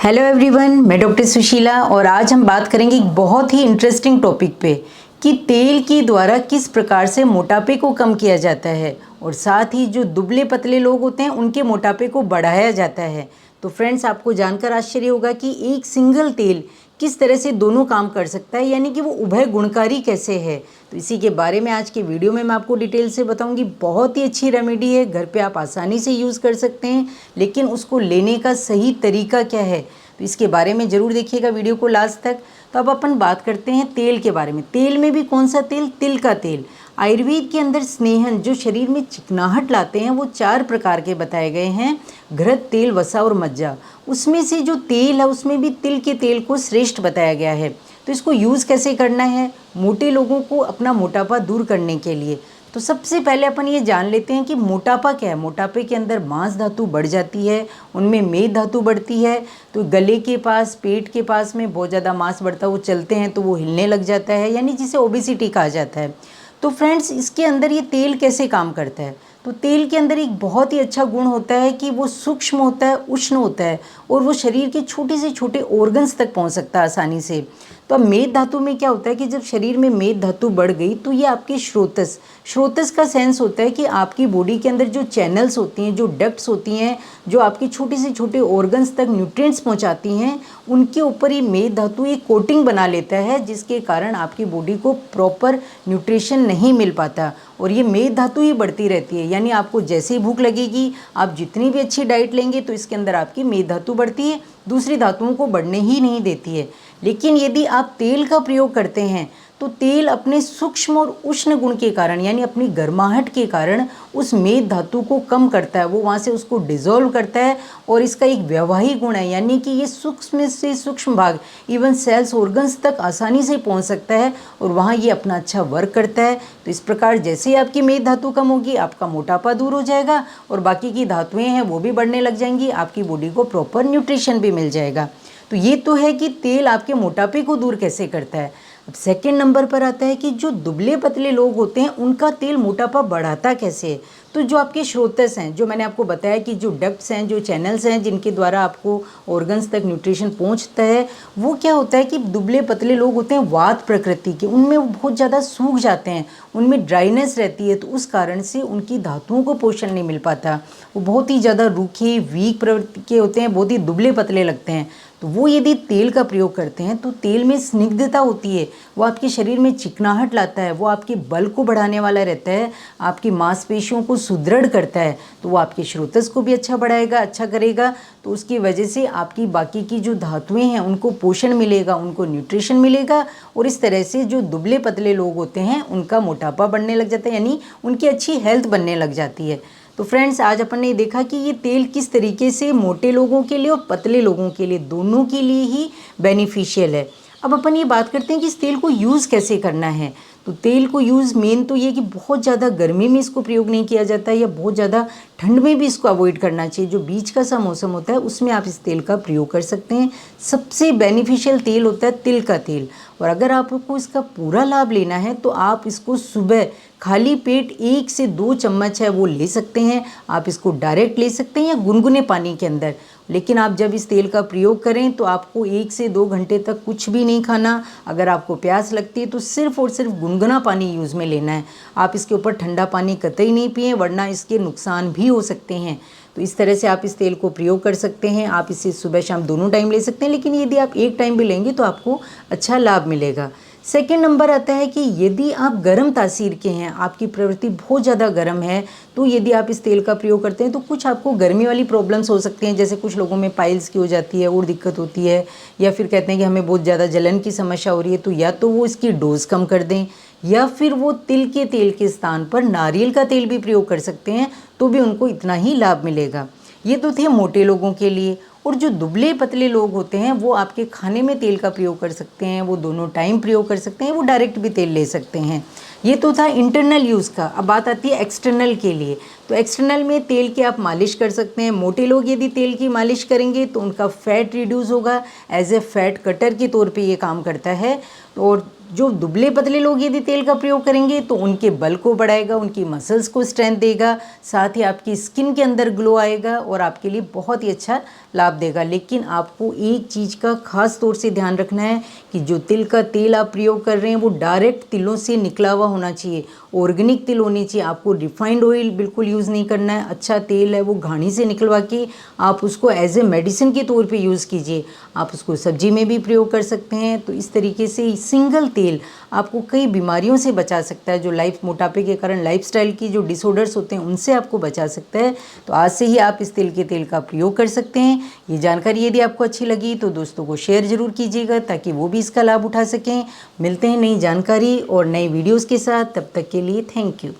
Hello everyone, मैं doctor Sushila और आज हम बात करेंगे एक बहुत ही इंटरेस्टिंग टॉपिक पे कि तेल के द्वारा किस प्रकार से मोटापे को कम किया जाता है और साथ ही जो दुबले पतले लोग होते हैं उनके मोटापे को बढ़ाया जाता है। तो फ्रेंड्स, आपको जानकर आश्चर्य होगा कि एक सिंगल तेल किस तरह से दोनों काम कर सकता है, यानी कि वो उभय गुणकारी कैसे है। तो इसी के बारे में आज के वीडियो में मैं आपको डिटेल से बताऊंगी। बहुत ही अच्छी रेमेडी है, घर पे आप आसानी से यूज़ कर सकते हैं, लेकिन उसको लेने का सही तरीका क्या है तो इसके बारे में ज़रूर देखिएगा वीडियो को लास्ट तक। तो अब अपन बात करते हैं तेल के बारे में। तेल में भी कौन सा तेल? तिल का तेल। आयुर्वेद के अंदर स्नेहन जो शरीर में चिकनाहट लाते हैं वो 4 प्रकार के बताए गए हैं: घृत, तेल, वसा और मज्जा। उसमें से जो तेल है उसमें भी तिल के तेल को श्रेष्ठ बताया गया है। तो इसको यूज़ कैसे करना है मोटे लोगों को अपना मोटापा दूर करने के लिए? तो सबसे पहले अपन ये जान लेते हैं कि मोटापा क्या है। मोटापे के अंदर मांस धातु बढ़ जाती है, उनमें मेद धातु बढ़ती है। तो गले के पास, पेट के पास में बहुत ज़्यादा मांस बढ़ता है, वो चलते हैं तो वो हिलने लग जाता है, यानी जिसे ओबेसिटी कहा जाता है। तो फ्रेंड्स, इसके अंदर ये तेल कैसे काम करता है? तो तेल के अंदर एक बहुत ही अच्छा गुण होता है कि वो सूक्ष्म होता है, उष्ण होता है और वो शरीर के छोटे से छोटे ऑर्गन्स तक पहुंच सकता है आसानी से। तो अब मेद धातु में क्या होता है कि जब शरीर में मेद धातु बढ़ गई तो ये आपके श्रोतस का सेंस होता है कि आपकी बॉडी के अंदर जो चैनल्स होती हैं, जो डक्ट्स होती हैं, जो आपके छोटे से छोटे ऑर्गन्स तक न्यूट्रिएंट्स पहुंचाती हैं, उनके ऊपर ये मेद धातु एक कोटिंग बना लेता है, जिसके कारण आपकी बॉडी को प्रॉपर न्यूट्रिशन नहीं मिल पाता और ये मेद धातु ही बढ़ती रहती है। यानी आपको जैसे ही भूख लगेगी, आप जितनी भी अच्छी डाइट लेंगे तो इसके अंदर आपकी मेद धातु बढ़ती है, दूसरी धातुओं को बढ़ने ही नहीं देती है। लेकिन यदि आप तेल का प्रयोग करते हैं तो तेल अपने सूक्ष्म और उष्ण गुण के कारण, यानी अपनी गर्माहट के कारण उस मेद धातु को कम करता है, वो वहाँ से उसको डिज़ोल्व करता है। और इसका एक व्यवहारिक गुण है, यानी कि ये सूक्ष्म से सूक्ष्म भाग, इवन सेल्स, ऑर्गन्स तक आसानी से पहुँच सकता है और वहाँ ये अपना अच्छा वर्क करता है। तो इस प्रकार जैसे ही आपकी मेद धातु कम होगी, आपका मोटापा दूर हो जाएगा और बाकी की धातुएँ हैं वो भी बढ़ने लग जाएंगी, आपकी बॉडी को प्रॉपर न्यूट्रिशन भी मिल जाएगा। तो ये तो है कि तेल आपके मोटापे को दूर कैसे करता है। अब सेकंड नंबर पर आता है कि जो दुबले पतले लोग होते हैं उनका तेल मोटापा बढ़ाता कैसे है। तो जो आपके स्रोतस हैं, जो मैंने आपको बताया कि जो डक्ट्स हैं, जो चैनल्स हैं जिनके द्वारा आपको ऑर्गन्स तक न्यूट्रिशन पहुंचता है, वो क्या होता है कि दुबले पतले लोग होते हैं वात प्रकृति के, उनमें वो बहुत ज़्यादा सूख जाते हैं, उनमें ड्राइनेस रहती है, तो उस कारण से उनकी धातुओं को पोषण नहीं मिल पाता। वो बहुत ही ज़्यादा रूखे, वीक प्रवृत्ति के होते हैं, बहुत ही दुबले पतले लगते हैं। तो वो यदि तेल का प्रयोग करते हैं तो तेल में स्निग्धता होती है, वो आपके शरीर में चिकनाहट लाता है, वो आपके बल को बढ़ाने वाला रहता है, आपकी मांसपेशियों को सुदृढ़ करता है, तो वो आपके श्रोतस को भी अच्छा बढ़ाएगा, अच्छा करेगा। तो उसकी वजह से आपकी बाकी की जो धातुएं हैं उनको पोषण मिलेगा, उनको न्यूट्रिशन मिलेगा और इस तरह से जो दुबले पतले लोग होते हैं उनका मोटापा बढ़ने लग जाता है, यानी उनकी अच्छी हेल्थ बनने लग जाती है। तो फ्रेंड्स, आज अपन ने देखा कि ये तेल किस तरीके से मोटे लोगों के लिए और पतले लोगों के लिए, दोनों के लिए ही बेनिफिशियल है। अब अपन ये बात करते हैं कि इस तेल को यूज़ कैसे करना है। तो तेल को यूज़ मेन तो ये कि बहुत ज़्यादा गर्मी में इसको प्रयोग नहीं किया जाता है या बहुत ज़्यादा ठंड में भी इसको अवॉइड करना चाहिए। जो बीच का सा मौसम होता है उसमें आप इस तेल का प्रयोग कर सकते हैं। सबसे बेनिफिशियल तेल होता है तिल का तेल और अगर आपको इसका पूरा लाभ लेना है तो आप इसको सुबह खाली पेट 1 से 2 चम्मच है वो ले सकते हैं। आप इसको डायरेक्ट ले सकते हैं या गुनगुने पानी के अंदर। लेकिन आप जब इस तेल का प्रयोग करें तो आपको 1 से 2 घंटे तक कुछ भी नहीं खाना। अगर आपको प्यास लगती है तो सिर्फ और सिर्फ गुनगुना पानी यूज़ में लेना है। आप इसके ऊपर ठंडा पानी कतई नहीं पिएं, वरना इसके नुकसान भी हो सकते हैं। तो इस तरह से आप इस तेल को प्रयोग कर सकते हैं। आप इसे सुबह शाम दोनों टाइम ले सकते हैं, लेकिन यदि आप एक टाइम भी लेंगे तो आपको अच्छा लाभ मिलेगा। सेकेंड नंबर आता है कि यदि आप गर्म तासीर के हैं, आपकी प्रवृत्ति बहुत ज़्यादा गर्म है, तो यदि आप इस तेल का प्रयोग करते हैं तो कुछ आपको गर्मी वाली प्रॉब्लम्स हो सकती हैं। जैसे कुछ लोगों में पाइल्स की हो जाती है और दिक्कत होती है, या फिर कहते हैं कि हमें बहुत ज़्यादा जलन की समस्या हो रही है, तो या तो वो इसकी डोज कम कर दें या फिर वो तिल के तेल के स्थान पर नारियल का तेल भी प्रयोग कर सकते हैं, तो भी उनको इतना ही लाभ मिलेगा। ये तो थे मोटे लोगों के लिए। और जो दुबले पतले लोग होते हैं वो आपके खाने में तेल का प्रयोग कर सकते हैं, वो दोनों टाइम प्रयोग कर सकते हैं, वो डायरेक्ट भी तेल ले सकते हैं। ये तो था इंटरनल यूज़ का। अब बात आती है एक्सटर्नल के लिए। तो एक्सटर्नल में तेल की आप मालिश कर सकते हैं। मोटे लोग यदि तेल की मालिश करेंगे तो उनका फैट रिड्यूस होगा, एज ए फैट कटर के तौर पे ये काम करता है। और जो दुबले पतले लोग यदि तेल का प्रयोग करेंगे तो उनके बल को बढ़ाएगा, उनकी मसल्स को स्ट्रेंथ देगा, साथ ही आपकी स्किन के अंदर ग्लो आएगा और आपके लिए बहुत ही अच्छा लाभ देगा। लेकिन आपको एक चीज़ का खास तौर से ध्यान रखना है कि जो तिल का तेल आप प्रयोग कर रहे हैं वो डायरेक्ट तिलों से निकला हुआ होना चाहिए, ऑर्गेनिक तिल होनी चाहिए। आपको रिफाइंड ऑयल बिल्कुल यूज़ नहीं करना है। अच्छा तेल है वो घानी से निकलवा के आप उसको एज ए मेडिसिन के तौर पे यूज़ कीजिए। आप उसको सब्जी में भी प्रयोग कर सकते हैं। तो इस तरीके से सिंगल तेल आपको कई बीमारियों से बचा सकता है, जो मोटापे के कारण लाइफस्टाइल की जो डिसऑर्डर्स होते हैं उनसे आपको बचा सकता है। तो आज से ही आप इस तिल के तेल का प्रयोग कर सकते हैं। ये जानकारी यदि आपको अच्छी लगी तो दोस्तों को शेयर ज़रूर कीजिएगा ताकि वो भी इसका लाभ उठा सकें। मिलते हैं नई जानकारी और नई वीडियोज़ के साथ, तब तक के लिए थैंक यू।